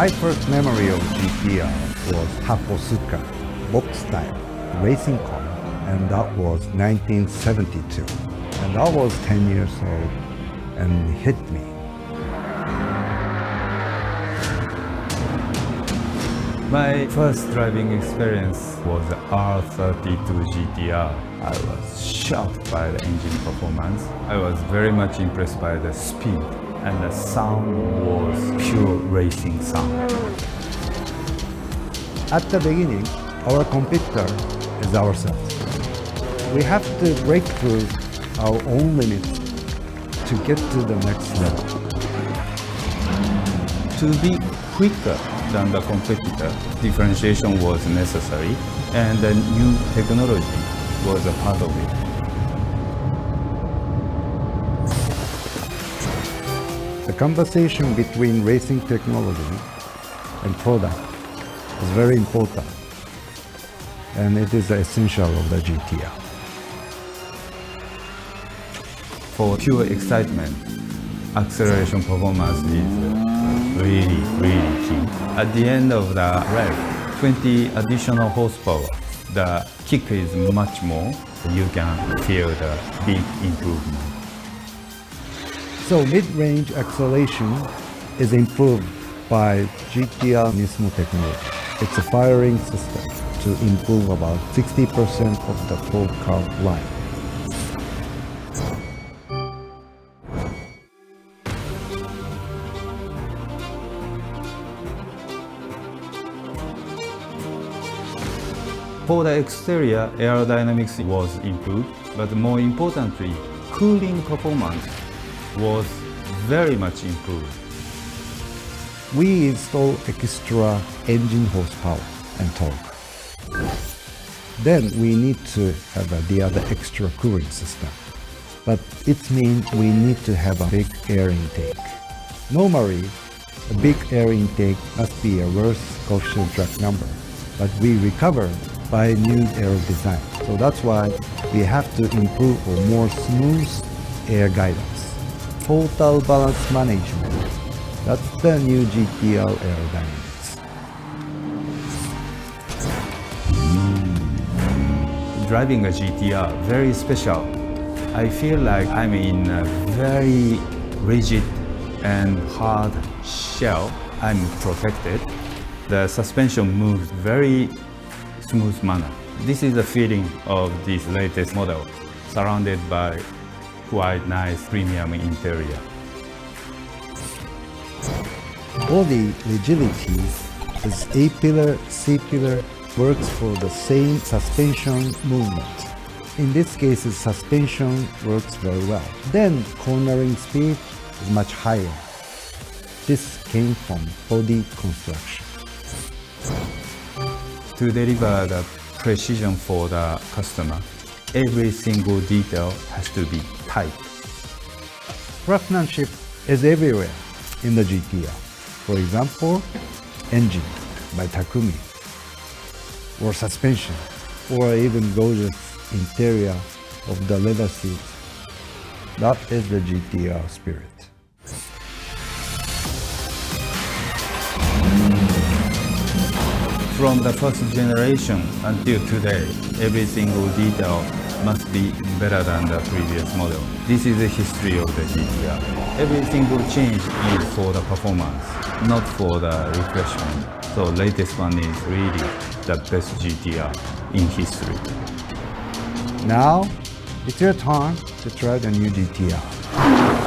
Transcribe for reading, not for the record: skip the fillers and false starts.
My first memory of GT-R was Hakosuka, box style, racing car, and that was 1972. And I was 10 years old, and it hit me. My first driving experience was the R32 GT-R. I was shocked by the engine performance. I was very much impressed by the speed, and the sound was pure racing sound. At the beginning, our competitor is ourselves. We have to break through our own limits to get to the next level. To be quicker than the competitor, differentiation was necessary, and the new technology was a part of it. The conversation between racing technology and product is very important, and it is the essential of the GT-R. For pure excitement, acceleration performance is really key. At the end of the rev, 20 additional horsepower, the kick is much more. You can feel the big improvement. So mid-range acceleration is improved by GT-R NISMO technology. It's a firing system to improve about 60% of the full car life. For the exterior, aerodynamics was improved, but more importantly, cooling performance was very much improved. We install extra engine horsepower and torque. Then we need to have the other extra cooling system. But it means we need to have a big air intake. Normally, a big air intake must be a worse coefficient drag number, but we recover by new aero design. So that's why we have to improve for more smooth air guidance. Total balance management. That's the new GT-R aerodynamics. Driving a GT-R, very special. I feel like I'm in a very rigid and hard shell. I'm protected. The suspension moves very smooth manner. This is the feeling of this latest model, surrounded by quite nice premium interior. Body rigidity is A-pillar, C-pillar works for the same suspension movement. In this case, suspension works very well. Then cornering speed is much higher. This came from body construction. To deliver the precision for the customer, every single detail has to be tight. Craftsmanship is everywhere in the GT-R. For example, engine by Takumi, or suspension, or even gorgeous interior of the leather seat. That is the GT-R spirit. From the first generation until today, every single detail must be better than the previous model. This is the history of the GT-R. Every single change is for the performance, not for the refreshment. So latest one is really the best GT-R in history. Now, it's your turn to try the new GT-R.